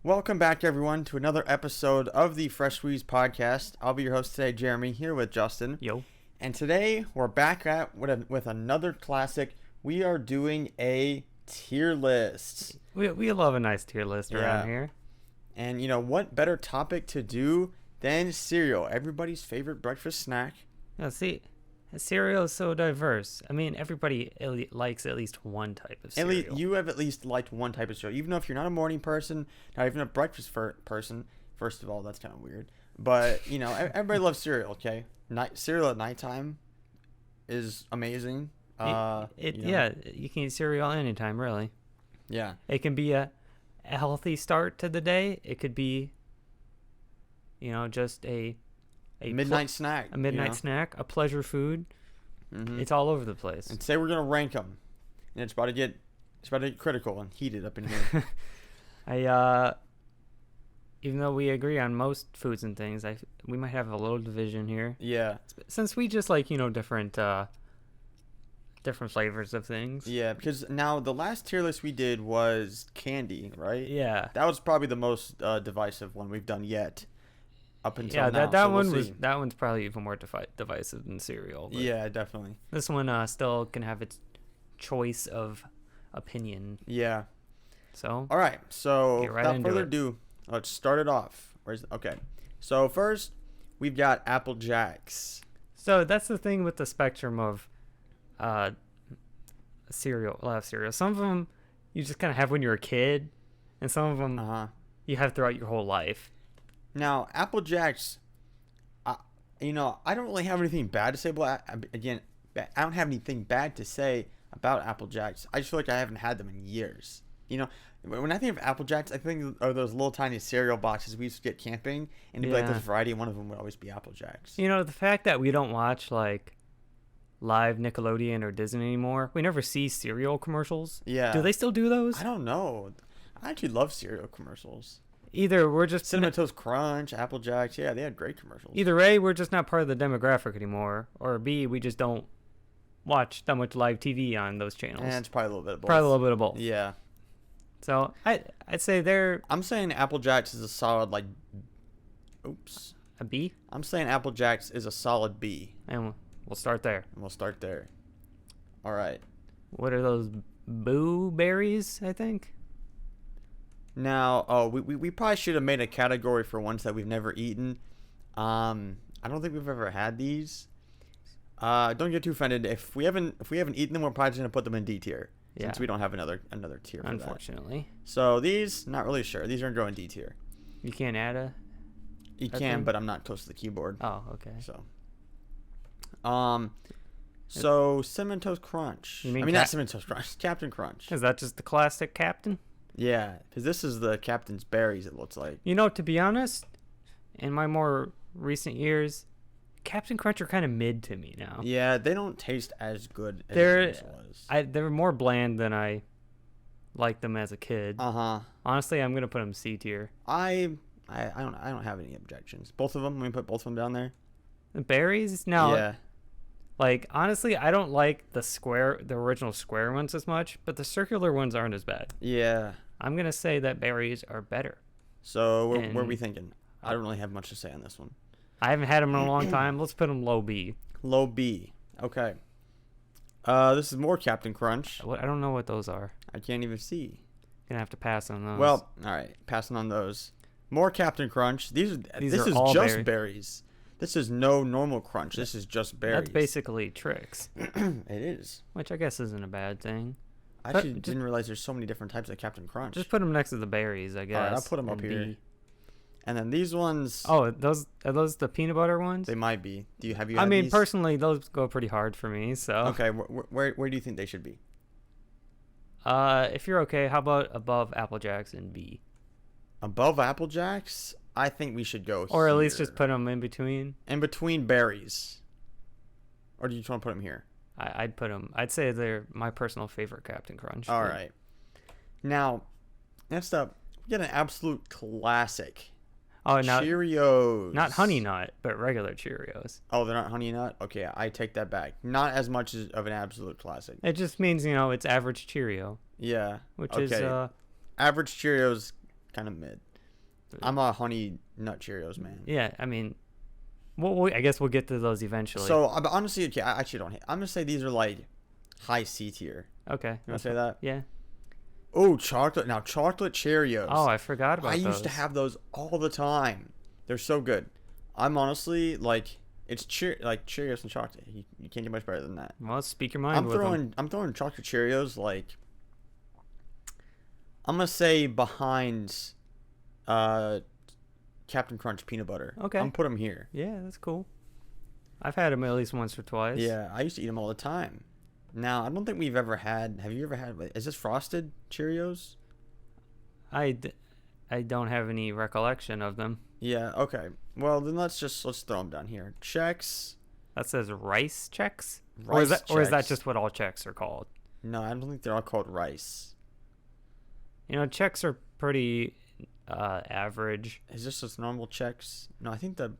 Welcome back, everyone, to another episode of the Fresh Squeeze podcast. I'll be your host today, Jeremy, here with Justin. Yo. And today, we're back at with another classic. We are doing a tier list. We love a nice tier list around here. And, you know, what better topic to do than cereal? Everybody's favorite breakfast snack. Now, see, cereal is so diverse. I mean, everybody likes at least one type of cereal. You have at least liked one type of cereal. Even though if you're not a morning person, not even a breakfast person, first of all, that's kind of weird. But, you know, everybody loves cereal, okay? Cereal at nighttime is amazing. Yeah, you can eat cereal anytime, really. Yeah. It can be a healthy start to the day. It could be, you know, just a midnight snack. A midnight snack, a pleasure food. Mm-hmm. It's all over the place. And today we're going to rank them. And it's about to get critical and heated up in here. Even though we agree on most foods and things, we might have a little division here. Yeah. Since we just like, you know, different flavors of things. Yeah, because now the last tier list we did was candy, right? Yeah. That was probably the most divisive one we've done yet. Up until now. That one's probably even more divisive than cereal. Yeah, definitely. This one still can have its choice of opinion. Yeah. So. All right. So without further it. ado, let's start it off. Okay. So first, we've got Apple Jacks. So that's the thing with the spectrum of cereal. A lot of cereal. Some of them you just kind of have when you're a kid, and some of them you have throughout your whole life. Now, Apple Jacks, you know, I don't really have anything bad to say about. Again, I don't have anything bad to say about Apple Jacks. I just feel like I haven't had them in years. You know, when I think of Apple Jacks, I think of those little tiny cereal boxes we used to get camping, and it'd be like this variety, and one of them would always be Apple Jacks. You know, the fact that we don't watch like live Nickelodeon or Disney anymore, we never see cereal commercials. Yeah. Do they still do those? I don't know. I actually love cereal commercials. Either we're just Cinnamon Toast Crunch, Apple Jacks, yeah, they had great commercials. Either A, we're just not part of the demographic anymore, or B, we just don't watch that much live TV on those channels. And it's probably a little bit of both. Probably a little bit of both. Yeah. So I'd say they're. I'm saying Apple Jacks is a solid A B. I'm saying Apple Jacks is a solid B. And we'll start there. All right. What are those boo berries? I think. Now, we probably should have made a category for ones that we've never eaten. I don't think we've ever had these. Don't get too offended. If we haven't eaten them, we're probably just gonna put them in D tier. Yeah. Since we don't have another tier for Unfortunately. That. So these, not really sure. These are going D tier. You can't add a. You can, but I'm not close to the keyboard. Oh, okay. So Cinnamon Toast Crunch. Not Cinnamon Toast Crunch. Captain Crunch. Is that just the classic Captain? Yeah, because this is the Captain's Berries, it looks like. You know, to be honest, in my more recent years, Captain Crunch are kind of mid to me now. Yeah, they don't taste as good as theirs was. They're more bland than I liked them as a kid. Honestly, I'm gonna put them C tier. I don't have any objections. Both of them. Let me put both of them down there. The berries? No. Yeah. Like, honestly, I don't like the original square ones as much, but the circular ones aren't as bad. Yeah. I'm going to say that berries are better. So, what are we thinking? I don't really have much to say on this one. I haven't had them in a long time. Let's put them low B. Low B. Okay. This is more Captain Crunch. I don't know what those are. I can't even see. Going to have to pass on those. Well, all right. Passing on those. More Captain Crunch. This is all just berries. This is no normal crunch. This is just berries. That's basically tricks. It is. Which I guess isn't a bad thing. I actually didn't realize there's so many different types of Captain Crunch. Just put them next to the berries, I guess. All right, I'll put them up here. And then these ones. Oh, are those the peanut butter ones? They might be. Have you? I mean, these? Personally, those go pretty hard for me. So. Okay, where do you think they should be? If you're okay, how about above Apple Jacks and B? Above Apple Jacks, I think we should go. Or here. at least just put them in between. In between berries. Or do you just want to put them here? I'd put them. I'd say they're my personal favorite Captain Crunch. All right. Now, next up, we get an absolute classic. Oh, now Cheerios. Not Honey Nut, but regular Cheerios. Oh, they're not Honey Nut? Okay, I take that back. Not as much of an absolute classic. It just means, you know, it's average Cheerio. Yeah. Which is average Cheerios, kind of mid. I'm a honey nut Cheerios man. Yeah, I mean, I guess we'll get to those eventually. So honestly, okay, I actually don't hate. I'm gonna say these are like high C tier. Okay. You wanna say that? Yeah. Oh, chocolate. Now chocolate Cheerios. Oh, I forgot about I those. used to have those all the time. They're so good. I'm honestly like it's like Cheerios and chocolate. You can't get much better than that. Well, speak your mind with them. I'm throwing chocolate Cheerios like I'm gonna say behind Captain Crunch peanut butter. Okay. I'm put them here. Yeah, that's cool. I've had them at least once or twice. Yeah, I used to eat them all the time. Now, I don't think we've ever had. Have you ever had? Is this frosted Cheerios? I don't have any recollection of them. Yeah. Okay. Well, then let's throw them down here. Chex. That says rice checks. Rice Or is that Chex. just what all checks are called? No, I don't think they're all called rice. You know, checks are pretty average. Is this just normal Chex? No, I think the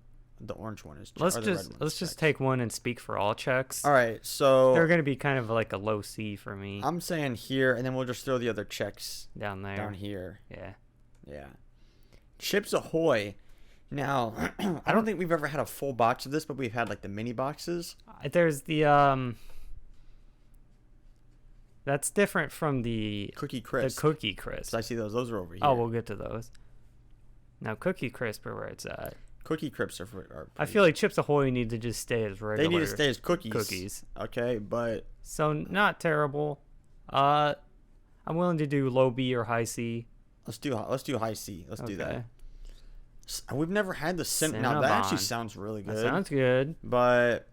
orange one is. Let's just take one and speak for all checks. All right, so They're gonna be kind of like a low C for me. I'm saying here, and then we'll just throw the other Chex down there. down here. Yeah. Yeah. Chips Ahoy. Now, I don't think we've ever had a full box of this, but we've had like the mini boxes. There's the That's different from the Cookie Crisp. The Cookie Crisp. I see those. Those are over here. Oh, we'll get to those. Now, Cookie Crisp are where it's at. Cookie Crisps are I feel like Chips Ahoy need to just stay as regular. They need to stay as cookies. Cookies. Okay, but So not terrible. I'm willing to do low B or high C. let's do high C. Let's do that. Okay. We've never had the Now that actually Cinnabon. sounds really good. That sounds good. But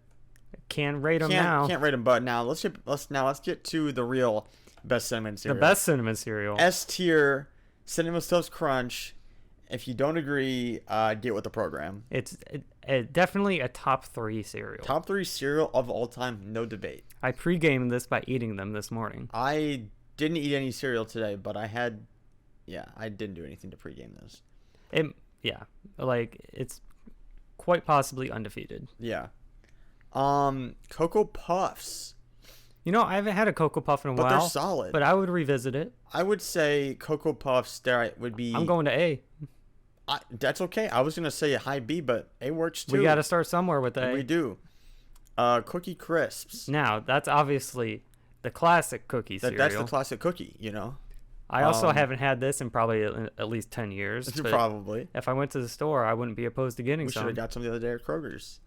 Can't rate them now. can't rate them. But now let's get to the real best cinnamon cereal. The best cinnamon cereal. S tier Cinnamon Toast Crunch. If you don't agree, get with the program. It's definitely a top 3 cereal. Top 3 cereal of all time, no debate. I pre-gamed this by eating them this morning. I didn't eat any cereal today, but I didn't do anything to pregame this. It's quite possibly undefeated. Yeah. Cocoa Puffs. You know, I haven't had a Cocoa Puff in a while. But they're solid. But I would revisit it. I would say Cocoa Puffs there would be... I'm going to A. That's okay. I was going to say a high B, but A works too. We got to start somewhere with A. We do. Cookie Crisps. Now, that's obviously the classic cookie cereal. That's the classic cookie, you know? I also haven't had this in probably at least 10 years. Probably. If I went to the store, I wouldn't be opposed to getting some. We should have got some the other day at Kroger's.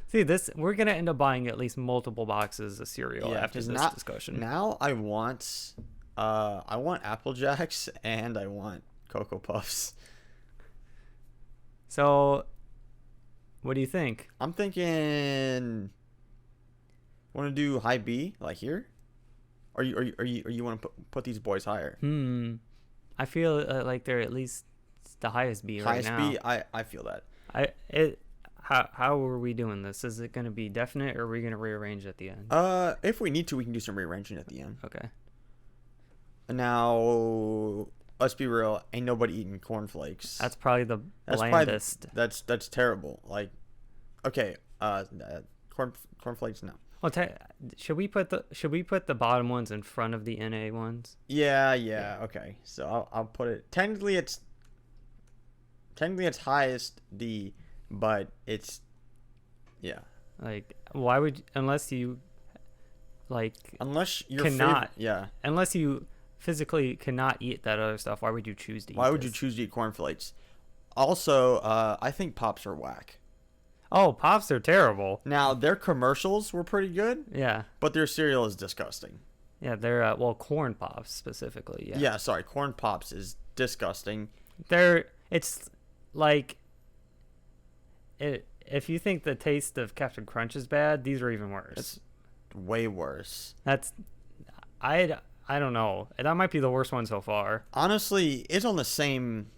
See, we're going to end up buying at least multiple boxes of cereal after this discussion. Now I want Apple Jacks and I want Cocoa Puffs. So, what do you think? I'm thinking want to do high B like here? Or you want to put these boys higher? I feel like they're at least the highest B right now. Highest B, I feel that. How are we doing this? Is it going to be definite, or are we going to rearrange at the end? If we need to, we can do some rearranging at the end. Okay. Now, let's be real. Ain't nobody eating cornflakes. That's probably the blandest. That's terrible. Like, okay, cornflakes no. Well, should we put the bottom ones in front of the NA ones? Yeah. Okay. So I'll put it. Technically, it's highest D, but it's Like, why would unless you're cannot unless you physically cannot eat that other stuff, why would you choose to eat Why would you choose to eat cornflakes? Also, I think Pops are whack. Oh, Pops are terrible. Now, their commercials were pretty good. Yeah. But their cereal is disgusting. Yeah, they're Corn Pops specifically. Yeah. Yeah, sorry, Corn Pops is disgusting. It's like if you think the taste of Captain Crunch is bad, these are even worse. It's way worse. I don't know. That might be the worst one so far. Honestly, it's on the same.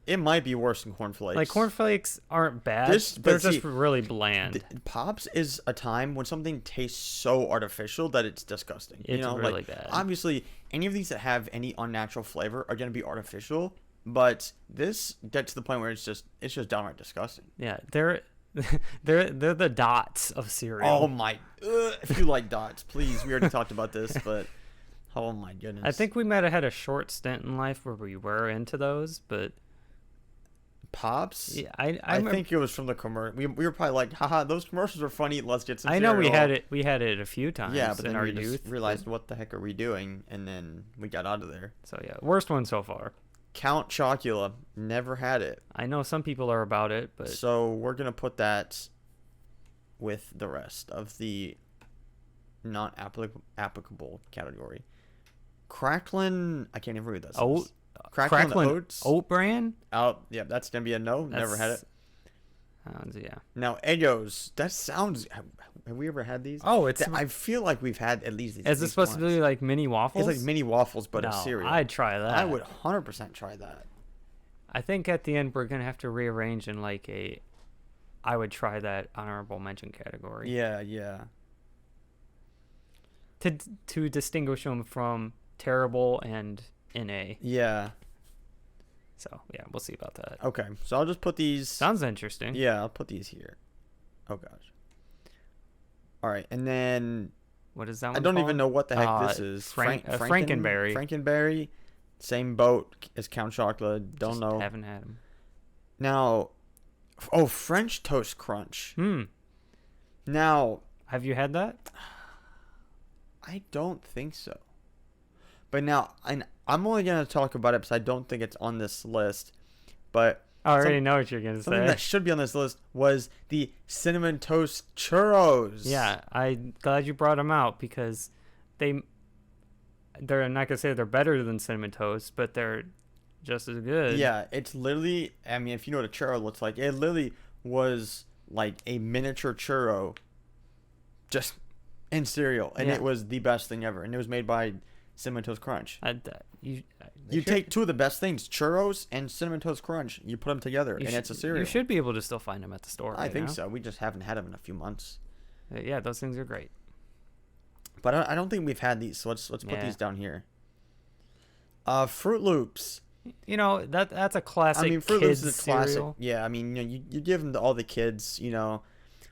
It might be worse than cornflakes. Like, cornflakes aren't bad. They're just really bland. Pops is a time when something tastes so artificial that it's disgusting. It's really bad. Obviously, any of these that have any unnatural flavor are going to be artificial, but this gets to the point where it's just downright disgusting. Yeah, they're the dots of cereal. Oh my! If you like dots, please. We already talked about this, but oh my goodness. I think we might have had a short stint in life where we were into those, but Yeah, I think it was from the commercial. We were probably like, haha, those commercials are funny. Let's get some I know cereal. we had it a few times Yeah, but in then our we youth. just realized, what the heck are we doing? And then we got out of there. So yeah, worst one so far. Count Chocula. Never had it. I know some people are about it, but So we're going to put that with the rest of the not applicable category. Cracklin, I can't even read that. Oat, Cracklin Oats. Oat Bran. Oh, yeah, that's gonna be a no. Never had it. Yeah. Now Eggos. That sounds. Have we ever had these? Oh, it's. I feel like we've had at least. Is it supposed to be like mini waffles? It's like mini waffles, but no, a cereal. I'd try that. I would 100% try that. I think at the end we're gonna have to rearrange in like a. I would try that honorable mention category. Yeah, yeah. To distinguish them from terrible and NA. Yeah. So yeah, we'll see about that. Okay, so I'll just put these. Sounds interesting. Yeah, I'll put these here. Oh gosh. All right, and then what is that one I don't called? even know what the heck this is. Frankenberry. Frankenberry. Same boat as Count Chocolate. Don't Just know. Haven't had them. Now, French Toast Crunch. Now, have you had that? I don't think so. But now, I'm only going to talk about it because I don't think it's on this list. But I already know what you're going to say. Something that should be on this list was the Cinnamon Toast Churros. Yeah, I'm glad you brought them out because they're not going to say they're better than Cinnamon Toast, but they're just as good. Yeah, it's literally, I mean, if you know what a churro looks like, it literally was like a miniature churro just in cereal. And it was the best thing ever. And it was made by Cinnamon Toast Crunch. You take two of the best things, churros and Cinnamon Toast Crunch. You put them together, and it's a cereal. You should be able to still find them at the store. I think so. We just haven't had them in a few months. Yeah, those things are great. But I don't think we've had these, so let's put these down here. Fruit Loops. You know, that's a classic. I mean, Fruit Loops is a classic. Cereal. Yeah, I mean, you give them to all the kids. You know,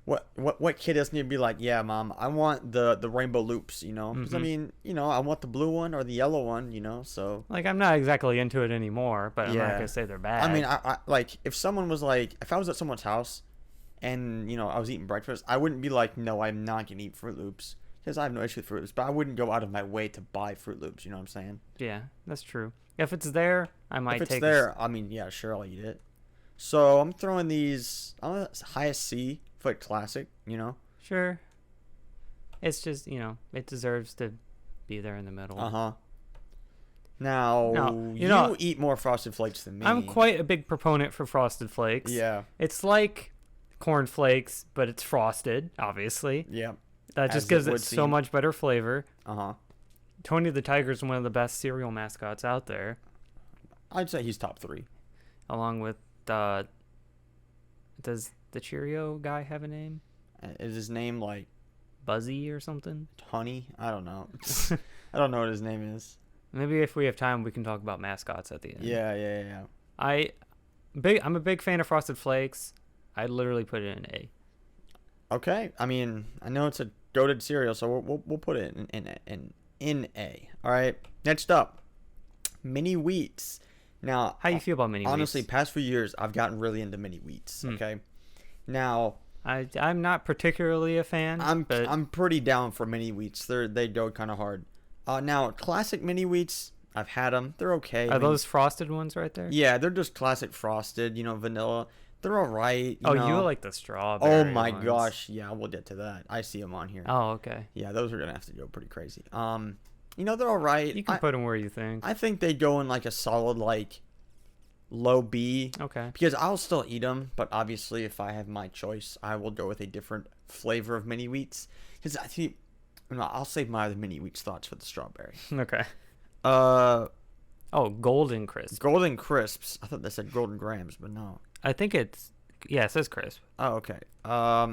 what kid doesn't need to be like, yeah, mom, I want the rainbow loops. You know, because I mean, I want the blue one or the yellow one. You know, so like I'm not exactly into it anymore, but I'm not gonna say they're bad. I mean, I like if someone was like, if I was at someone's house, and I was eating breakfast, I wouldn't be like, no, I'm not gonna eat Fruit Loops. Because I have no issue with Fruit Loops, but I wouldn't go out of my way to buy Fruit Loops. You know what I'm saying? Yeah, that's true. If it's there, I might take it. If it's there, I mean, yeah, sure, I'll eat it. So I'm throwing these on the highest C for like classic, Sure. It's just, it deserves to be there in the middle. Uh-huh. Now, you eat more Frosted Flakes than me. I'm quite a big proponent for Frosted Flakes. Yeah. It's like Corn Flakes, but it's frosted, obviously. Yeah. That just gives it so much better flavor. Uh-huh. Tony the Tiger is one of the best cereal mascots out there. I'd say he's top 3. Along with, does the Cheerio guy have a name? Is his name like Buzzy or something? Honey? I don't know. I don't know what his name is. Maybe if we have time, we can talk about mascots at the end. Yeah. I'm a big fan of Frosted Flakes. I'd literally put it in A. Okay. I mean, I know it's a goated cereal, so we'll put it in A. All right. Next up, Mini Wheats. Now, how you feel about Mini Wheats? Honestly, past few years, I've gotten really into Mini Wheats. Okay. Now, I'm not particularly a fan. I'm pretty down for Mini Wheats. They go kind of hard. Now, classic Mini Wheats, I've had them. They're okay. Are those frosted ones right there? Yeah, they're just classic frosted. Vanilla. They're all right. You like the strawberry. Oh my ones. gosh, yeah, we'll get to that. I see them on here. Oh, okay. Yeah, those are gonna have to go pretty crazy. They're all right. You can put them where you think. I think they go in like a solid low B. Okay. Because I'll still eat them, but obviously if I have my choice, I will go with a different flavor of Mini Wheats. Because I think, I'll save my other Mini Wheats thoughts for the strawberry. Okay. Golden Crisp. Golden Crisps. I thought they said Golden Grams, but no. I think it says crisp. Oh, okay. I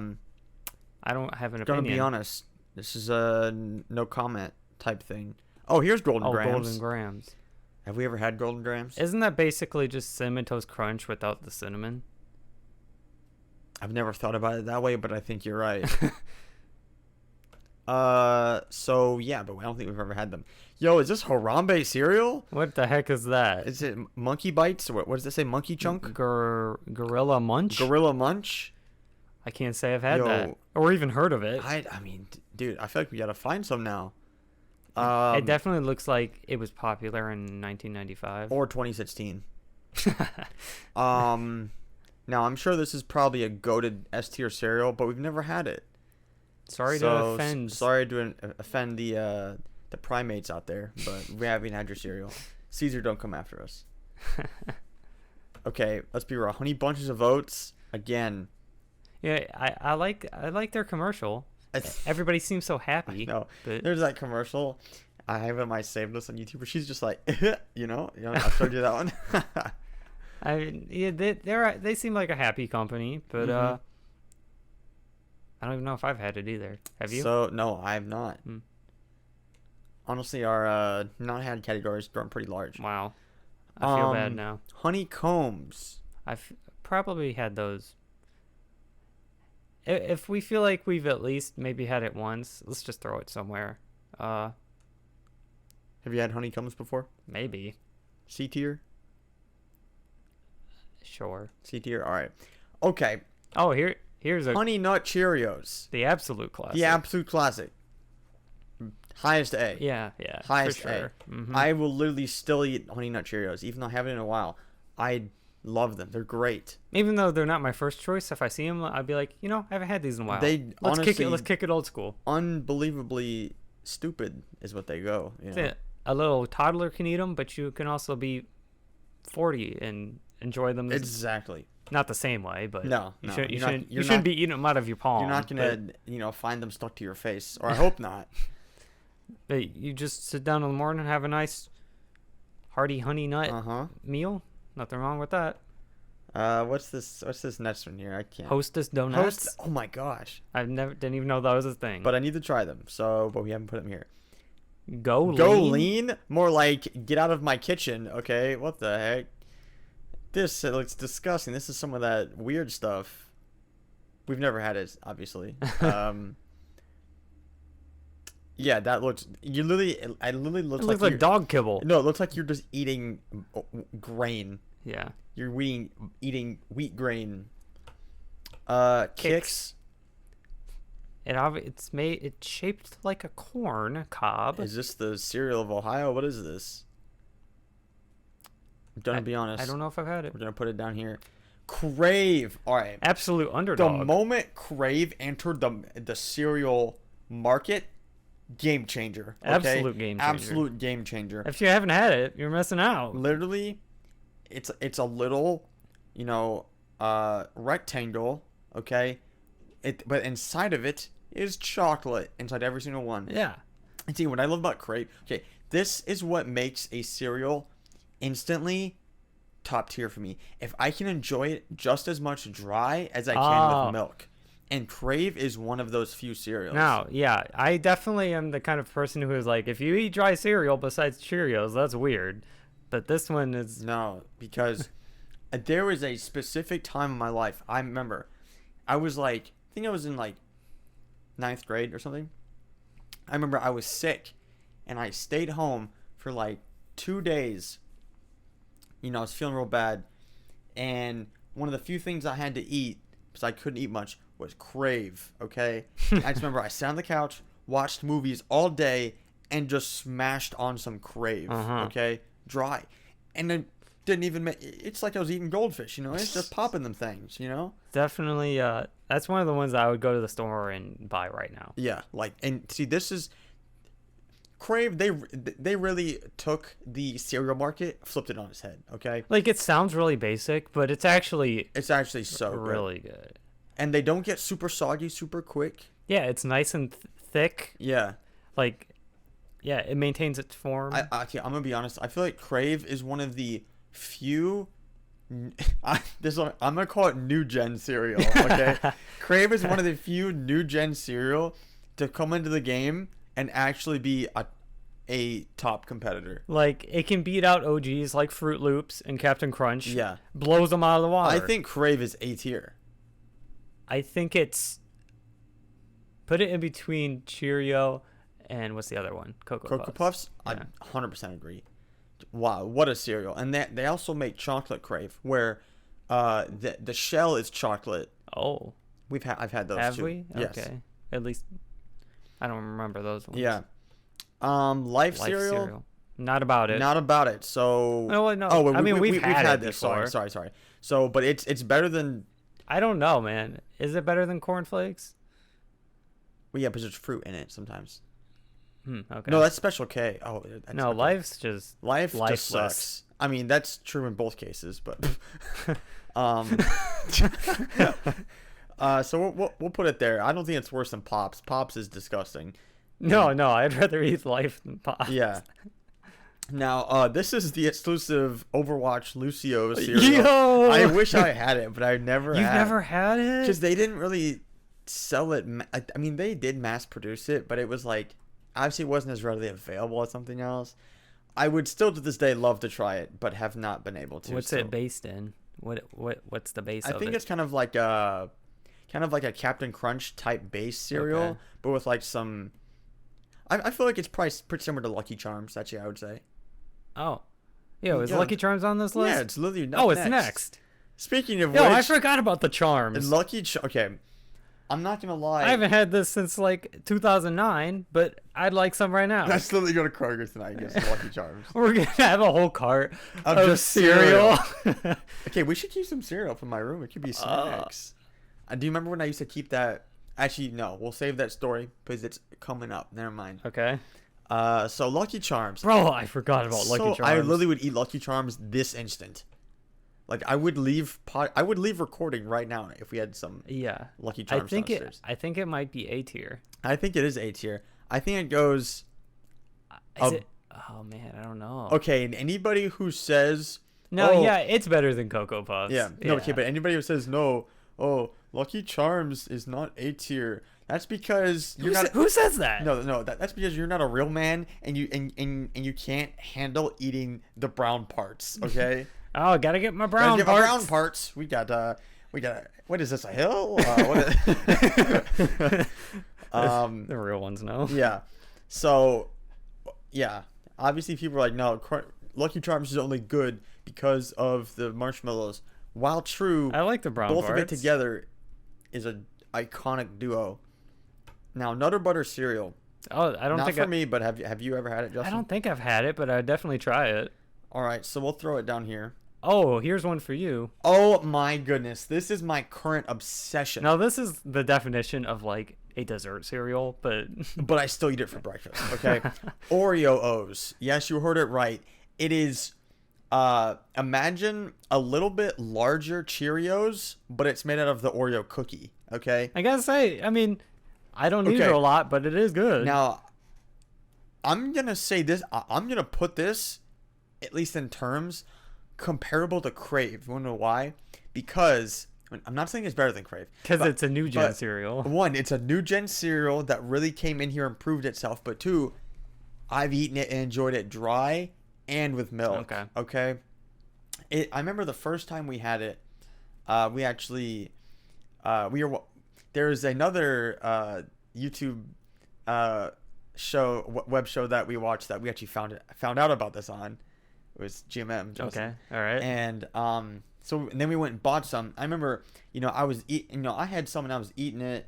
don't have an opinion. Gonna be honest, this is a no comment type thing. Oh, here's Golden Grams. Golden Grams. Have we ever had Golden Grams? Isn't that basically just Cinnamon Toast Crunch without the cinnamon? I've never thought about it that way, but I think you're right. So yeah, but I don't think we've ever had them. Yo, is this Harambe cereal? What the heck is that? Is it Monkey Bites? What does it say? Monkey Chunk? Gorilla Munch? Gorilla Munch? I can't say I've had Yo. that or even heard of it. I mean, dude, I feel like we gotta find some now. It definitely looks like it was popular in 1995. Or 2016. Now I'm sure this is probably a goated S tier cereal, but we've never had it. Sorry to offend. Sorry to offend the primates out there, but we haven't had your cereal. Caesar, don't come after us. Okay, let's be real. Honey Bunches of Oats again. Yeah, I like their commercial. Everybody seems so happy. No, but there's that commercial. I have it on my saved list on YouTube where she's just like, I showed you that one. they seem like a happy company, but I don't even know if I've had it either. Have you? So no, I have not. Honestly, our not had category is growing pretty large. Wow, I feel bad now. Honeycombs. I've probably had those. If we feel like we've at least maybe had it once, let's just throw it somewhere. Have you had honeycombs before? Maybe. C tier? Sure. C tier? All right. Okay. Oh, here's a Honey Nut Cheerios. the absolute classic. The absolute classic. Highest A. Yeah, Highest for sure. A. I will literally still eat Honey Nut Cheerios, even though I haven't in a while. I love them. They're great. Even though they're not my first choice, if I see them, I'd be like, I haven't had these in a while. Let's kick it old school. Unbelievably stupid is what they go. A little toddler can eat them, but you can also be 40 and enjoy them. Exactly. Not the same way, but you shouldn't be eating them out of your palm. You're not gonna find them stuck to your face, or I hope not. But you just sit down in the morning and have a nice hearty honey nut meal. Nothing wrong with that. What's this next one here? I can't. Hostess donuts. Oh my gosh. Didn't even know that was a thing. But I need to try them. But we haven't put them here. Go lean? More like get out of my kitchen. Okay, what the heck? This looks disgusting. This is some of that weird stuff. We've never had it, obviously. Yeah, that looks. I literally looks like dog kibble. No, it looks like you're just eating grain. Yeah. You're eating wheat grain. Kicks. It's shaped like a corn cob. Is this the cereal of Ohio? What is this? I'm gonna be honest. I don't know if I've had it. We're gonna put it down here. Crave. All right. Absolute underdog. The moment Crave entered the cereal market, game changer. Okay? Absolute game changer. Absolute game changer. If you haven't had it, you're missing out. Literally, it's a little, rectangle. Okay, but inside of it is chocolate inside every single one. Yeah. And see, what I love about Crave. Okay, this is what makes a cereal instantly top tier for me. If I can enjoy it just as much dry as I can with milk. And Crave is one of those few cereals. Now, yeah, I definitely am the kind of person who is like, if you eat dry cereal besides Cheerios, that's weird. But this one is... No, because there was a specific time in my life. I remember I was like, I think I was in like 9th grade or something. I remember I was sick and I stayed home for like 2 days. I was feeling real bad. And one of the few things I had to eat, because I couldn't eat much, was Crave, okay? I just remember I sat on the couch, watched movies all day, and just smashed on some Crave, okay? Dry. And it didn't even make... It's like I was eating goldfish, It's just popping them things, Definitely, that's one of the ones I would go to the store and buy right now. Yeah, and see, this is... Crave, they really took the cereal market, flipped it on its head, okay? Like, it sounds really basic, but it's actually so really good. And they don't get super soggy super quick. Yeah, it's nice and thick. Yeah. It maintains its form. I'm going to be honest. I feel like Crave is one of the few... I'm going to call it new gen cereal, okay? Crave is one of the few new gen cereal to come into the game and actually be a top competitor. Like, it can beat out OGs like Fruit Loops and Captain Crunch. Yeah. Blows them out of the water. I think Crave is A tier. I think it's... Put it in between Cheerio And what's the other one? Cocoa Cocoa Puffs. Puffs, I Yeah. 100% agree. Wow, what a cereal! And they also make chocolate crave, where the shell is chocolate. Oh, I've had those have too. we? Yes. Okay. At least I don't remember those ones. Yeah. Life Life cereal. cereal. Not about it. Not about it. So. No, no. Oh, I mean, we've had it this. before. Sorry. So, but it's better than. I don't know, man. Is it better than cornflakes? Well, yeah, because there's fruit in it sometimes. Okay. No, that's Special K. Oh, that's no, okay. Life's just Life just lifeless. sucks. I mean, that's true in both cases, but. So we'll put it there. I don't think it's worse than Pops. Pops is disgusting. No, I'd rather eat Life than Pop. Yeah. Now, this is the exclusive Overwatch Lucio cereal. Yo! I wish I had it, but I never You've had. never had it? Because they didn't really sell it. I mean, they did mass produce it, but it was like, obviously it wasn't as readily available as something else. I would still to this day love to try it, but have not been able to. What's it based in? What's the base I of think it? it's kind of like a Captain Crunch type base cereal, Okay. but with like some. I feel like it's probably pretty similar to Lucky Charms. Actually, I would say. Oh. Yo, is Yeah. Lucky Charms on this list? Yeah, it's literally. it's next. Speaking of Yo, which, I forgot about the Charms. Okay, I'm not gonna lie. I haven't had this since like 2009, but I'd like some right now. That's literally go to Kroger tonight and get some Lucky Charms. We're gonna have a whole cart Of of just cereal. Okay, we should keep some cereal up in my room. It could be snacks. Do you remember when I used to keep that? Actually, no. We'll save that story because it's coming up. Never mind. Okay. So Lucky Charms. Bro, I forgot about Lucky Charms. I literally would eat Lucky Charms this instant. Like I would leave recording right now if we had some Yeah. Lucky Charms downstairs. I think it might be A tier. I think it is A tier. I think it goes. Is it? Oh man, I don't know. Okay, and anybody who says No, oh, yeah, it's better than Cocoa Puffs. yeah, no, okay, but anybody who says no, oh, Lucky Charms is not A tier. That's because you're not. Who says that? No, that's because you're not a real man, and you can't handle eating the brown parts. Okay. Oh, gotta get my brown Gotta get parts. my brown parts. We got. What is this? A hill? The real ones know. Yeah. So, yeah. Obviously, people are like, no, Lucky Charms is only good because of the marshmallows. While true, I like the brown both parts. of it together is an iconic duo. Now, Nutter Butter cereal. Oh, I don't Not think for me, but have you ever had it, Justin? I don't think I've had it, but I'd definitely try it. All right, so we'll throw it down here. Oh, here's one for you. Oh my goodness, this is my current obsession. Now, this is the definition of like a dessert cereal, but But I still eat it for breakfast. Okay, Oreo O's. Yes, you heard it right. It is. Imagine a little bit larger Cheerios, but it's made out of the Oreo cookie. Okay. I gotta say, I mean, I don't eat it Okay. a lot, but it is good. Now, I'm gonna say this. I'm gonna put this, at least in terms, comparable to Crave. You wanna know why? Because I'm not saying it's better than Crave. Because but- it's a new gen but cereal. One, it's a new gen cereal that really came in here and proved itself. But two, I've eaten it and enjoyed it dry and with milk. Okay. I remember the first time we had it. We actually, there's another YouTube web show that we watched that we actually found out about this on. It was GMM. Justin. Okay, all right. And and then we went and bought some. I remember, I had some and I was eating it,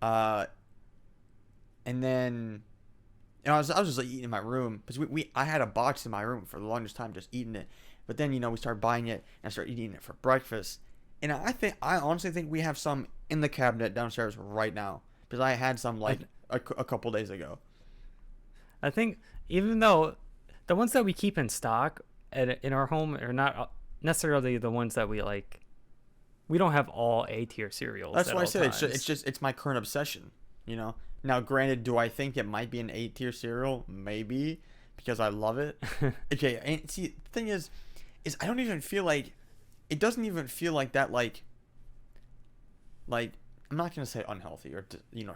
and then, I was just like eating in my room because I had a box in my room for the longest time just eating it, but then we started buying it and I started eating it for breakfast, and I honestly think we have some in the cabinet downstairs right now because I had some like a couple days ago. I think even though the ones that we keep in stock in our home are not necessarily the ones that we like. We don't have all A tier cereals. That's at why I all said times. it's my current obsession. Now, granted, do I think it might be an A tier cereal? Maybe, because I love it. Okay, and see, the thing is I don't even feel like it doesn't even feel like that. Like I'm not gonna say unhealthy or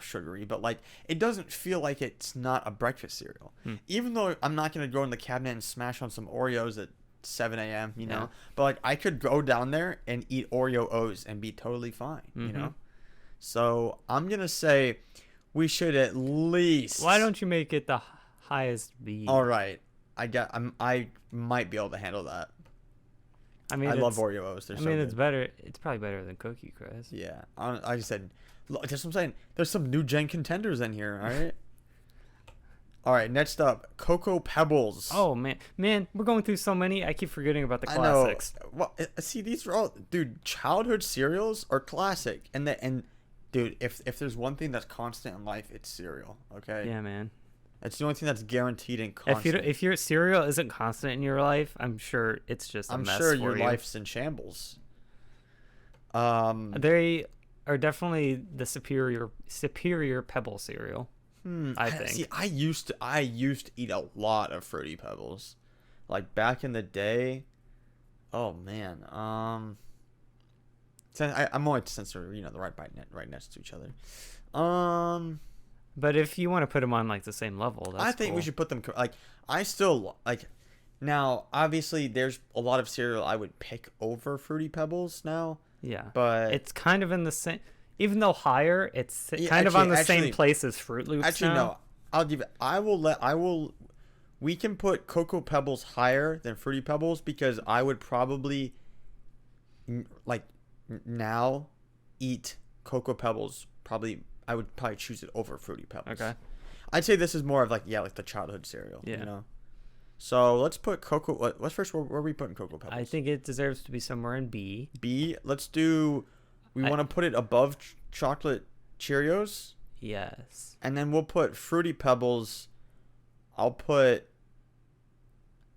sugary, but like it doesn't feel like it's not a breakfast cereal. Even though I'm not gonna go in the cabinet and smash on some Oreos at 7 a.m. Yeah. But like I could go down there and eat Oreo O's and be totally fine. So I'm gonna say we should at least. Why don't you make it the highest B? All right, I might be able to handle that. I mean, I love Oreos. They're I so mean, good. it's better. It's probably better than Cookie Crisp. Yeah, I just said. Look, that's what I'm saying. There's some new gen contenders in here. All right. All right. Next up, Cocoa Pebbles. Oh man, we're going through so many. I keep forgetting about the I know. classics. Well, see, these are all, dude. Childhood cereals are classic, and dude, if there's one thing that's constant in life, it's cereal. Okay. Yeah, man. It's the only thing that's guaranteed and constant. If your cereal isn't constant in your life, I'm sure it's just a mess I'm sure for your you. life's in shambles. They are definitely the superior Pebble cereal. I think. See, I used to eat a lot of Fruity Pebbles, like back in the day. Oh man. I'm only since they're the right next to each other. But if you want to put them on like the same level, that's I think we cool. should put them like I still like. Now, obviously, there's a lot of cereal I would pick over Fruity Pebbles now. Yeah, but it's kind of in the same. Even though higher, it's Yeah, kind of on the actually- same place as Fruit Loops. Actually, now. no. I'll give it. I will. We can put Cocoa Pebbles higher than Fruity Pebbles because I would probably, now, eat Cocoa Pebbles. I would probably choose it over Fruity Pebbles. Okay. I'd say this is more of like the childhood cereal. Yeah. So let's put Cocoa. What's first? Where are we putting Cocoa Pebbles? I think it deserves to be somewhere in B. B. Let's do. We want to put it above chocolate Cheerios. Yes. And then we'll put Fruity Pebbles. I'll put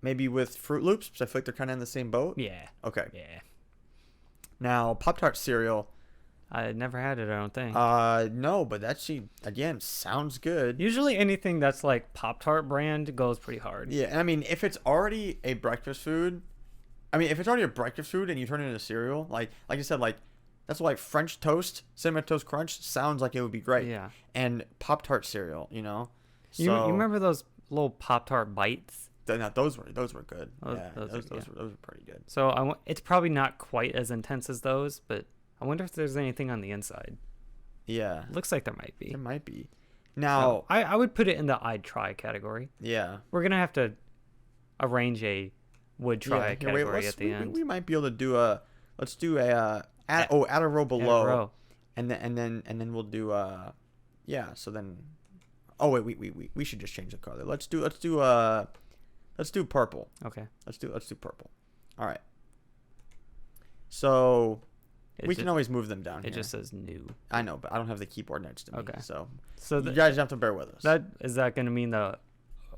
maybe with Fruit Loops because I feel like they're kind of in the same boat. Yeah. Okay. Yeah. Now, Pop-Tart cereal. I never had it, I don't think. No, but that again sounds good. Usually anything that's like Pop-Tart brand goes pretty hard. Yeah, and I mean, if it's already a breakfast food, and you turn it into cereal, like I said, that's like French toast, cinnamon toast crunch sounds like it would be great. Yeah. And Pop-Tart cereal, So, You remember those little Pop-Tart bites? Those were good. Those Those were pretty good. So it's probably not quite as intense as those, but I wonder if there's anything on the inside. Yeah. Looks like there might be. There might be. Now, I would put it in the I'd try category. yeah. We're going to have to arrange a would try Here, category at the end. We might be able to do let's do add a row below. row. And then we'll do so then oh wait, we should just change the color. Let's do purple. Okay. Let's do purple. All right. So we can always move them down It here. just says new. I know, but I don't have the keyboard next to me. Okay. So So you guys have to bear with us. is that going to mean the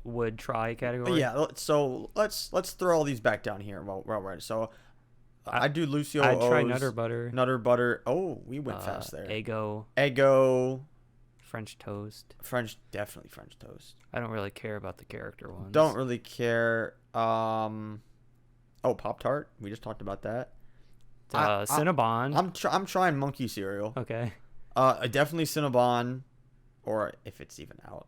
would try category? Yeah, so let's throw all these back down here while we're at it. So I do Lucio I'd try O's, Nutter Butter. Nutter Butter. Oh, we went fast there. Eggo, French Toast. Definitely French toast. I don't really care about the character ones. Don't really care. Pop-Tart. We just talked about that. Cinnabon. I'm trying monkey cereal. Okay. Definitely Cinnabon, or if it's even out.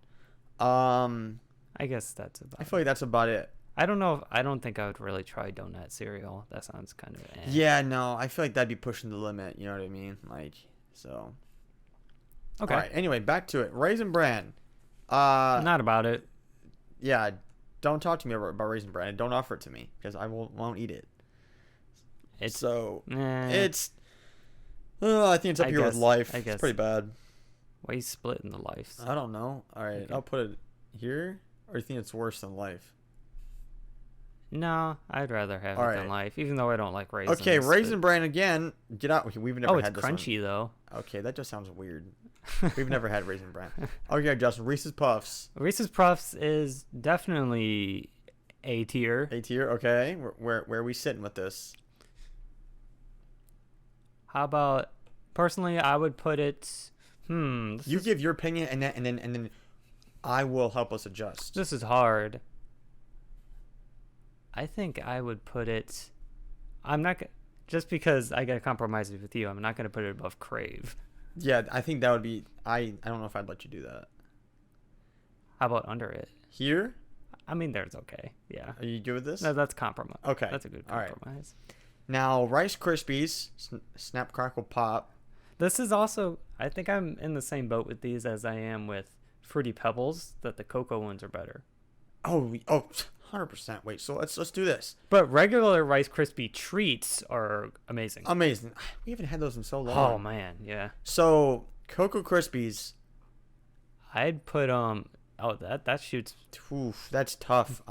I guess that's about I feel like that's about it. I don't think I would really try donut cereal. That sounds kind of Yeah, no, I feel like that'd be pushing the limit. You know what I mean? So. Okay. All right. Anyway, back to it. Raisin Bran. Not about it. Yeah, don't talk to me about Raisin Bran. And don't offer it to me because I won't eat it. I think it's up here with life. I guess. It's pretty bad. Why you splitting the life? I don't know. All right, Okay. I'll put it here. Or you think it's worse than life? No, I'd rather have All it than right. life, even though I don't like raisins. Okay, Raisin Bran again. Get out. We've never Oh, it's had this crunchy though. one. Okay, that just sounds weird. We've never had Raisin Bran. Okay, Justin. Reese's Puffs. Reese's Puffs is definitely A tier. A tier. Okay, where are we sitting with this? How about personally? I would put it. You give your opinion, and then I will help us adjust. This is hard. I think I would put it. I'm not just because I got compromises with you. I'm not gonna put it above Crave. Yeah, I think that would be. I don't know if I'd let you do that. How about under it? Here? I mean, there's okay. Yeah. Are you good with this? No, that's compromise. Okay. That's a good All right. compromise. Now, Rice Krispies, Snap Crackle Pop. This is also, I think I'm in the same boat with these as I am with Fruity Pebbles, that the cocoa ones are better. Oh, 100%. Wait, so let's do this. But regular Rice Krispie treats are amazing. Amazing. We haven't had those in so Oh long. man, yeah. So Cocoa Krispies. I'd put oh that shoots. Oof, that's tough.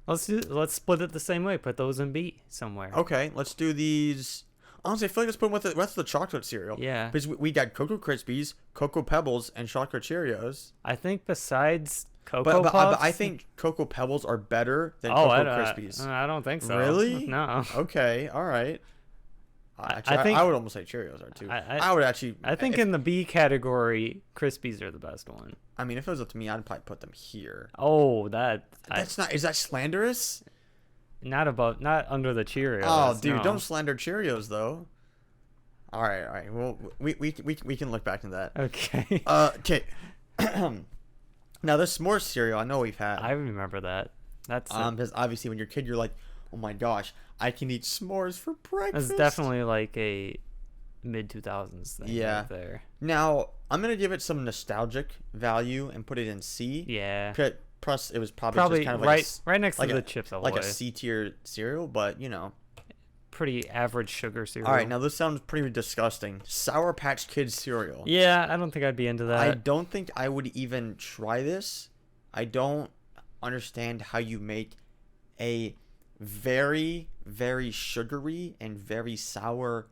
Let's split it the same way. Put those in B somewhere. Okay, let's do these. Honestly, I feel like let's put them with the rest of the chocolate cereal. Yeah. Because we got Cocoa Krispies, Cocoa Pebbles, and Chocolate Cheerios. I think besides Cocoa But Puffs. I think Cocoa Pebbles are better than Oh, Cocoa Krispies. I don't think so. Really? No. Okay, all right. Actually, I think- I would almost say Cheerios are too. I would actually. I think in the B category, Krispies are the best one. I mean, if it was up to me, I'd probably put them here. Oh, That's not. Is that slanderous? not under the Cheerios. Oh, dude, no. don't slander Cheerios though. All right. Well, we can look back into that. Okay. Okay. Now the s'mores cereal, I know we've had. I remember that. That's Because obviously when you're a kid, you're like, oh my gosh, I can eat s'mores for breakfast. that's definitely like a mid 2000s thing. Yeah. Right there. Now I'm gonna give it some nostalgic value and put it in C. Yeah. Plus, it was probably Probably just kind of like right next like to a- the Chips Ahoy. like a C tier cereal, but you know. Pretty average sugar cereal. All right, now this sounds pretty disgusting. Sour Patch Kids cereal. Yeah, I don't think I'd be into that. I don't think I would even try this. I don't understand how you make a very, very sugary and very sour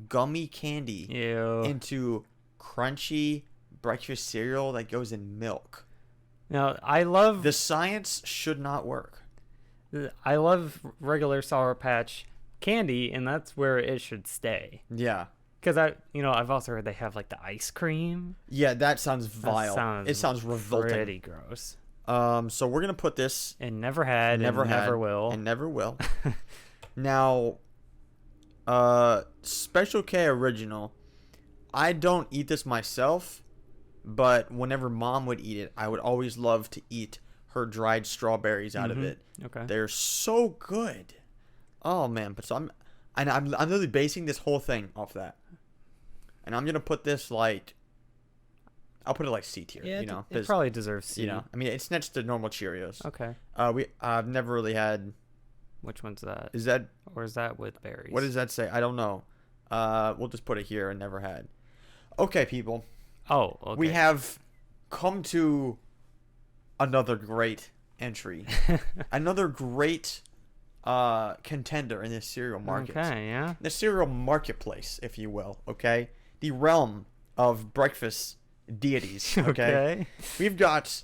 gummy candy Ew. into crunchy breakfast cereal that goes in milk. Now I love The science should not work. regular Sour Patch candy, and that's where it should stay. Yeah. Because I've also heard they have like the ice cream. Yeah, that sounds That vile. It sounds revolting. Pretty gross. So we're gonna put this And never had. never and had never will. and never will. Now, Special K original. I don't eat this myself, but whenever Mom would eat it, I would always love to eat her dried strawberries out of it. Okay. They're so good. Oh man, but so I'm literally basing this whole thing off that, and I'm gonna put this like, I'll put it like C tier. Yeah, you know, it 'cause, probably deserves C. you know, I mean, it's next to normal Cheerios. Okay. I've never really had. Which one's that? Is that Or is that with berries? what does that say? I don't know. We'll just put it here and never had. Okay, people, Oh, okay. we have come to another great entry, another great contender in this cereal market. Okay, yeah. The cereal marketplace, if you will. Okay, the realm of breakfast deities. Okay, we've got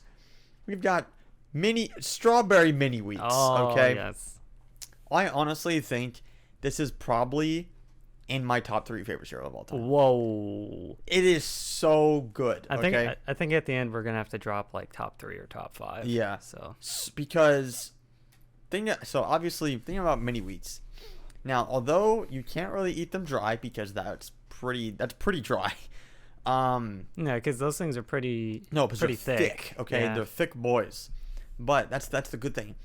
mini strawberry mini wheats. Oh, Okay, yes. I honestly think this is probably in my top 3 favorite cereal of all time. Whoa. It is so good. I Okay, think at the end we're gonna have to drop like top 3 or top 5. Yeah. So Because obviously thinking about mini wheats. Now, although you can't really eat them dry because that's pretty dry. yeah, because those things are pretty No, because pretty they're thick. Okay, Yeah. they're thick boys. But that's the good thing,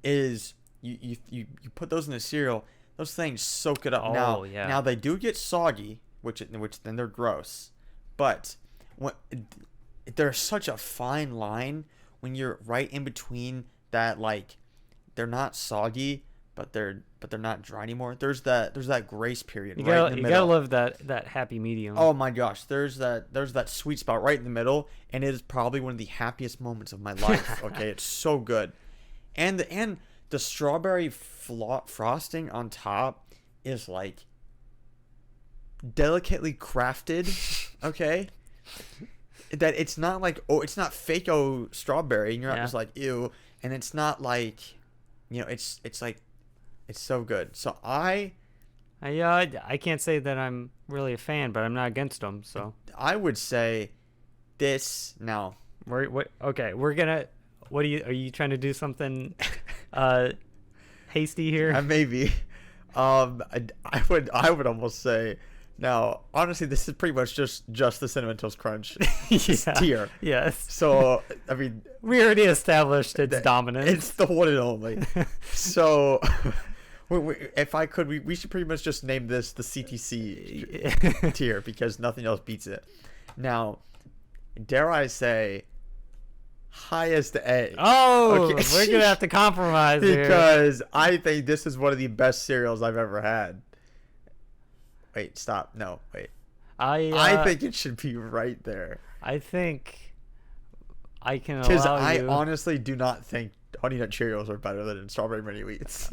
is you put those in the cereal, those things soak it up. Oh, yeah. Now they do get soggy, which then they're gross. But there's such a fine line when you're right in between that, like they're not soggy, but they're not dry anymore. There's that grace period You right gotta in the you middle. gotta love that happy medium. Oh my gosh, there's that sweet spot right in the middle, and it is probably one of the happiest moments of my life. Okay, it's so good, and the strawberry frosting on top is like delicately crafted. Okay, that it's not like it's not fake strawberry, and you're not just like ew, and it's not like, it's like, it's so good. So I can't say that I'm really a fan, but I'm not against them. So would say this now. we're gonna. Are you trying to do something hasty here? Maybe. I would almost say now. Honestly, this is pretty much just the Cinnamon Toast Crunch tier. Yes. So I mean, We already established its dominance. it's the one and only. So If I could, we should pretty much just name this the CTC tier because nothing else beats it. Now, dare I say, highest A. Oh, Okay. we're gonna have to compromise here. Because I think this is one of the best cereals I've ever had. Wait, stop. No, wait. I think it should be right there. I think I can allow Because you. I honestly do not think Honey Nut Cheerios are better than Strawberry Mini Wheats.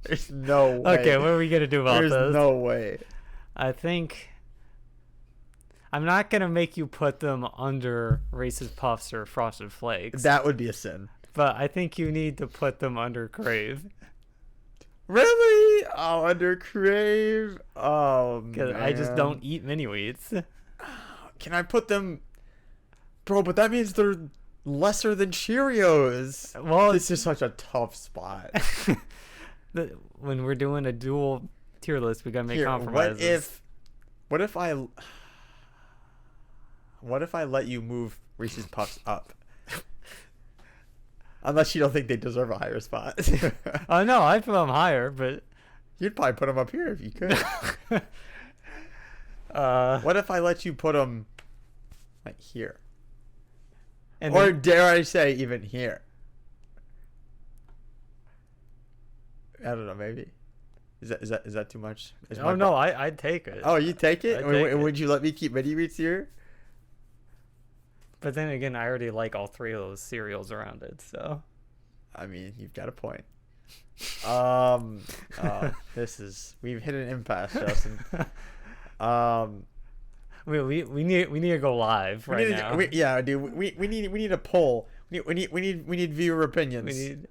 There's no way. Okay, what are we gonna do about There's this? no way. I think I'm not gonna make you put them under Reese's Puffs or Frosted Flakes. That would be a sin. But I think you need to put them under Crave. Really? Oh, under Crave? Oh, Because man. I just don't eat mini wheats. Can I put them... Bro, but that means they're lesser than Cheerios. Well, This is such a tough spot. when we're doing a dual tier list, we gotta make Here, compromises. What if I let you move Reese's Puffs up? Unless you don't think they deserve a higher spot. Oh no, I'd put them higher, but You'd probably put them up here if you could. What if I let you put them like here? and Or then- dare I say even here? I don't know, maybe. Is that too much? Is oh my no, I'd take it. Oh, you take it? I'd Would- take it. Would you let me keep mini wheats here? But then again, I already like all three of those cereals around it, so I mean, you've got a point. We've hit an impasse, Justin. we need to go live right now. Yeah, dude. We need a poll. We need viewer opinions. We need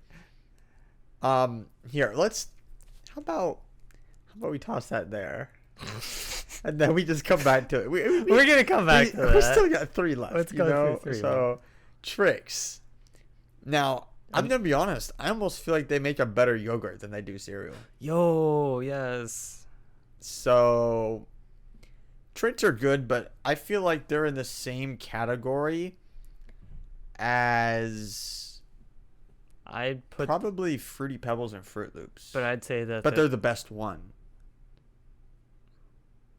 Here, how about we toss that there, and then we just come back to it. we're gonna come back to We that. still got 3 left. Let's you go know? through 3 So, tricks. Now, I'm gonna be honest. I almost feel like they make a better yogurt than they do cereal. Yo, yes. So, tricks are good, but I feel like they're in the same category as I'd put, probably Fruity Pebbles and Fruit Loops. but I'd say that. But they're the best one.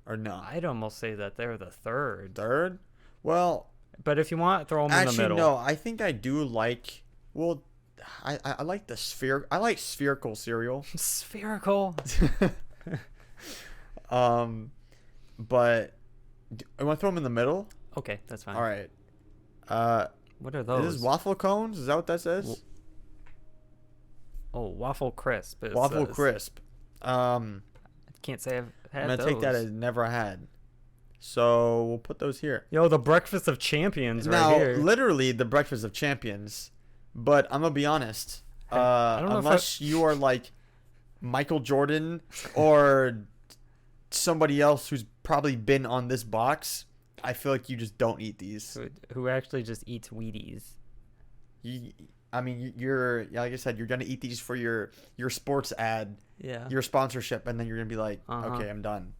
Or no? I'd almost say that they're the third. Third? Well, But if you want, throw them in the actually, middle. no. I think I do like. Well, I like the sphere. I like spherical cereal. Spherical. But I want to throw them in the middle. Okay, that's fine. All right. What are those? Is this waffle cones? Is that what that says? Oh, waffle crisp. it Waffle says. crisp. I can't say I've had I'm gonna those. take that as never had. So we'll put those here. Yo, the breakfast of champions Now, right here. literally the breakfast of champions. But I'm gonna be honest. I don't know if Unless you are like Michael Jordan or somebody else who's probably been on this box, I feel like you just don't eat these. Who actually just eats Wheaties. You're like I said, you're gonna eat these for your sports ad, Yeah. your sponsorship, and then you're gonna be like, Uh-huh. okay, I'm done.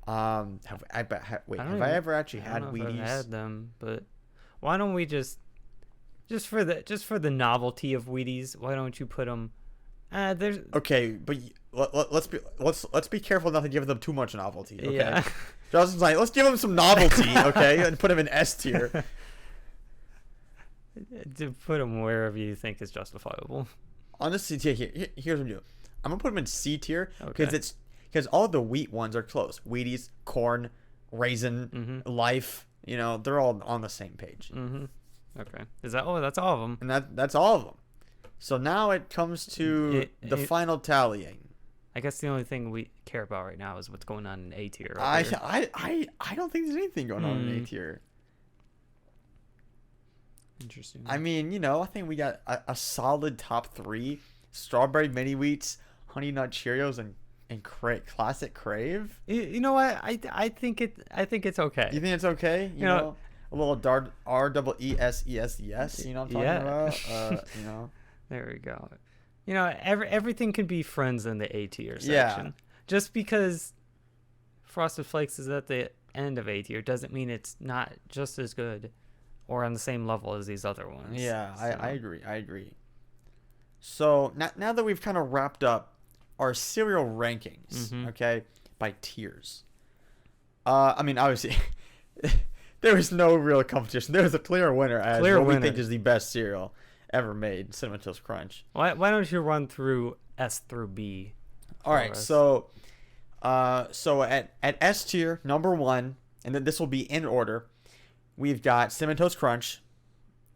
Have I don't I ever actually I don't had know if I've Wheaties? had them, but why don't we just for the novelty of Wheaties, why don't you put them? There's Okay, but let's be careful not to give them too much novelty. Okay, yeah. Justin's like, let's give them some novelty, okay, and put them in S tier. To put them wherever you think is justifiable. Honestly, here's what I'm doing. I'm gonna put them in C tier Okay. because all the wheat ones are close. Wheaties, corn, raisin, Mhm. life. You know, they're all on the same page, Mhm. Okay. Is that? Oh, that's all of them. and that's all of them. So now it comes to the final tallying. I guess the only thing we care about right now is what's going on in A tier. over I, here. I don't think there's anything going on in A tier. Interesting. I mean, you know, I think we got a solid top 3: Strawberry Mini Wheats, Honey Nut Cheerios, and classic Crave. You know what? I think it's okay. You think it's okay? You know- know, a little REESES. You know what I'm talking about? You know. There we go. You know, everything can be friends in the A tier Yeah. section. Just because Frosted Flakes is at the end of A tier doesn't mean it's not just as good or on the same level as these other ones. Yeah, So, I agree. So now that we've kind of wrapped up our cereal rankings, Mm-hmm. okay, by tiers. I mean, obviously, there was no real competition. There was a clear winner as Clear what we winner. think is the best cereal ever made, Cinnamon Toast Crunch. Why don't you run through S through B? All right, us? so at S tier, number one, and then this will be in order. We've got Cinnamon Toast Crunch,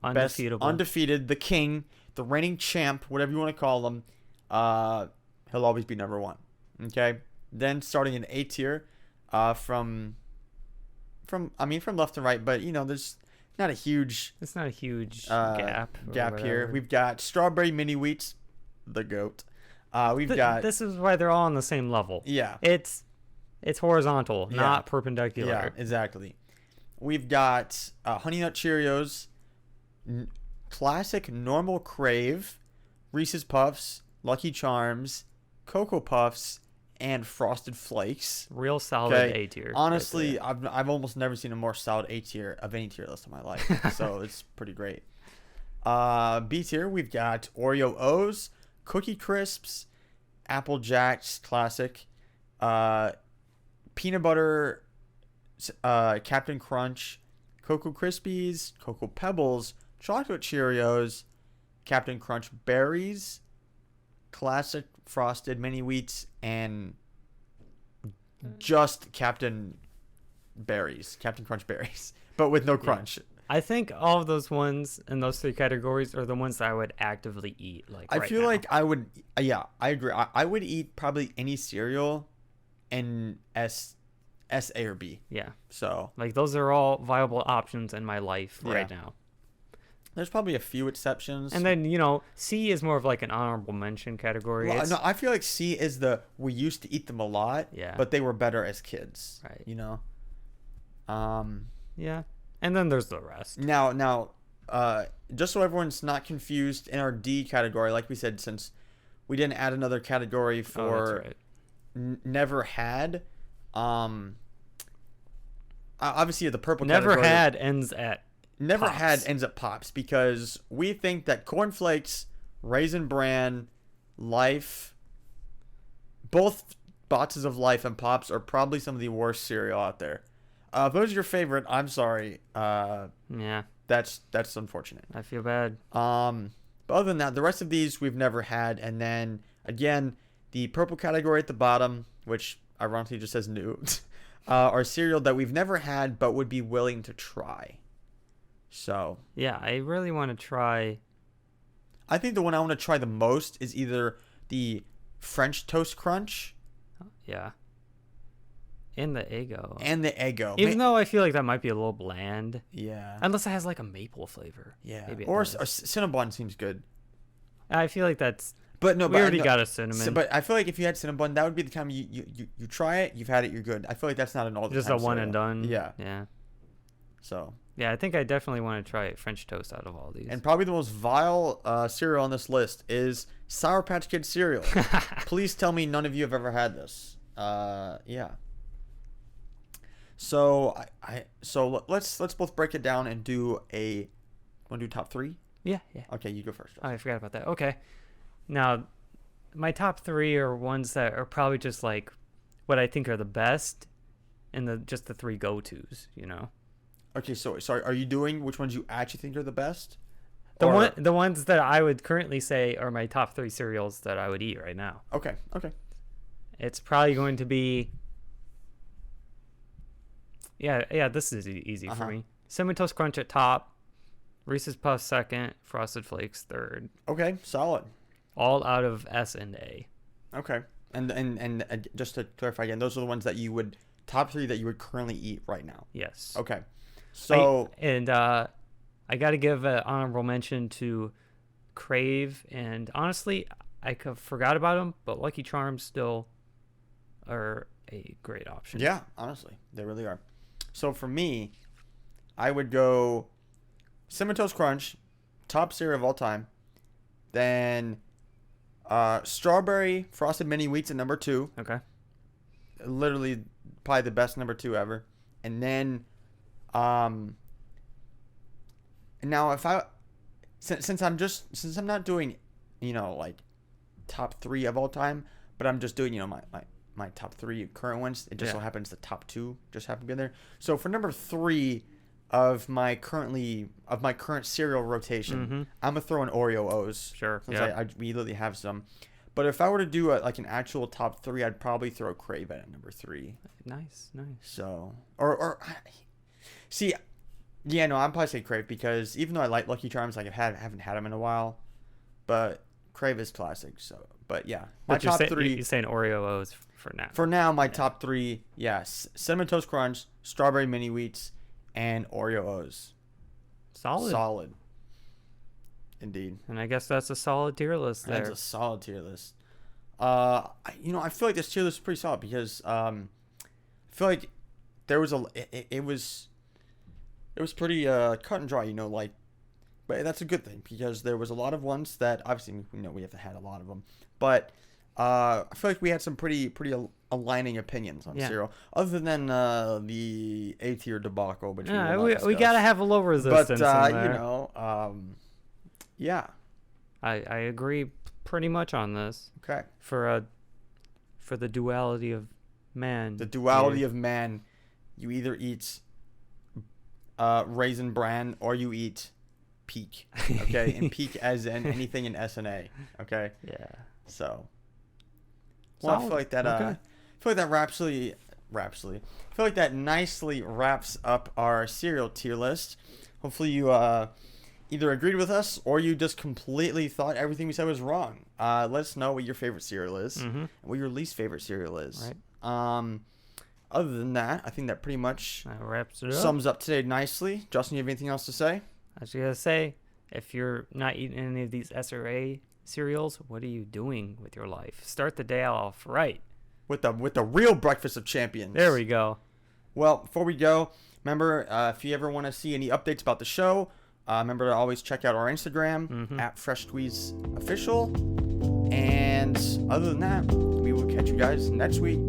best Undefeatable. undefeated, the king, the reigning champ, whatever you want to call him. He'll always be number one. Okay. Then starting in A tier, from left to right, but there's not a huge It's not a huge gap gap or here. whatever. We've got strawberry mini wheats, the goat. We've got This is why they're all on the same level. yeah, It's horizontal, Yeah. not perpendicular. yeah, exactly. We've got Honey Nut Cheerios, classic normal Crave, Reese's Puffs, Lucky Charms, Cocoa Puffs, and Frosted Flakes. Real solid Okay. A tier. Honestly, right I've almost never seen a more solid A tier of any tier list in my life, so it's pretty great. B tier, we've got Oreo O's, Cookie Crisps, Apple Jacks classic, peanut butter, Captain Crunch, Cocoa Krispies, Cocoa Pebbles, Chocolate Cheerios, Captain Crunch Berries, classic frosted mini wheats, and just Captain Crunch Berries, but with no crunch. I think all of those ones in those three categories are the ones that I would actively eat. I right feel now. like I would, yeah, I agree. I would eat probably any cereal in A or B. yeah, So like those are all viable options in my life right Yeah. now. there's probably a few exceptions. And then C is more of like an honorable mention category. Well, It's- no, I feel like C is we used to eat them a lot, Yeah. but they were better as kids. Right. Yeah, and then there's the rest. Now, just so everyone's not confused, in our D category, like we said, since we didn't add another category Oh, for that's right. never had, obviously the purple Never category, had ends at never Pops. had ends at Pops, because we think that Corn Flakes, Raisin Bran, Life, both boxes of Life and Pops are probably some of the worst cereal out there. If those are your favorite, I'm sorry. Yeah, That's unfortunate. I feel bad. But other than that, the rest of these we've never had. And then again, the purple category at the bottom, which ironically just says new, are cereal that we've never had but would be willing to try. So Yeah, I really want to try. I think the one I want to try the most is either the French Toast Crunch Yeah, and the Eggo. and the Eggo. Even though I feel like that might be a little bland, yeah, unless it has like a maple flavor. yeah, Maybe it or does. Cinnabon seems good. I feel like that's But no, we but already no, got a cinnamon. But I feel like if you had Cinnabon, that would be the time you try it, you've had it, you're good. I feel like that's not an all the Just time a one cereal. and done. Yeah. Yeah. So, Yeah, I think I definitely want to try French toast out of all these. and probably the most vile cereal on this list is Sour Patch Kids cereal. Please tell me none of you have ever had this. Yeah. So let's both break it down and do want to do top 3? Yeah, yeah. Okay, you go first. Oh, I forgot about that. Okay. Now, my top 3 are ones that are probably just like what I think are the best and just the 3 go-tos, Okay, so sorry, are you doing which ones you actually think are the best? The ones that I would currently say are my top 3 cereals that I would eat right now. Okay. It's probably going to be Yeah, this is easy for me. Cinnamon Toast Crunch at top, Reese's Puffs second, Frosted Flakes third. Okay, solid. All out of S and A. Okay. And just to clarify again, those are the ones that you would top 3 that you would currently eat right now. Yes. Okay. So I got to give an honorable mention to Crave, and honestly, I forgot about them, but Lucky Charms still are a great option. yeah, honestly, they really are. So for me, I would go Cinnamon Toast Crunch, top cereal of all time. Then strawberry frosted mini wheats at number 2. Okay. Literally probably the best number 2 ever. And then now if since I'm not doing like top 3 of all time, but I'm just doing, my top 3 current ones. It just so happens the top 2 just happen to be in there. So for number 3 of my current cereal rotation, I'm gonna throw in Oreo O's. Sure. Since we literally have some. But if I were to do like an actual top 3, I'd probably throw Crave at number 3. Nice. So, or see, yeah, no, I'm probably say Crave because even though I like Lucky Charms, like I haven't had them in a while, but Crave is classic. So, but yeah, my top 3. You're saying Oreo O's for now. For now, my top 3, yes, Cinnamon Toast Crunch, Strawberry Mini Wheats, and Oreo O's. Solid. Indeed. And I guess that's a solid tier list there. That's a solid tier list. I feel like this tier list is pretty solid because I feel like there was it was pretty cut and dry, but that's a good thing because there was a lot of ones that obviously we have had a lot of them, but I feel like we had some pretty aligning opinions on cereal, other than the A tier debacle. Which we gotta have a low resistance. But in there. Yeah, I agree pretty much on this. Okay. For the duality of man. The duality of man, you either eat Raisin Bran or you eat Peak. Okay, and Peak as in anything in S&A. Okay. Yeah. So. Well, I feel like that. Okay. I feel like that I feel like that nicely wraps up our cereal tier list. Hopefully you either agreed with us or you just completely thought everything we said was wrong. Let us know what your favorite cereal is and what your least favorite cereal is. Right. Other than that, I think that pretty much wraps it up. Sums up today nicely. Justin, you have anything else to say? I was gonna say, if you're not eating any of these SRA cereals, what are you doing with your life? Start the day off right. With the real breakfast of champions. There we go. Well, before we go, remember, if you ever want to see any updates about the show, remember to always check out our Instagram at Fresh Squeeze Official. And other than that, we will catch you guys next week.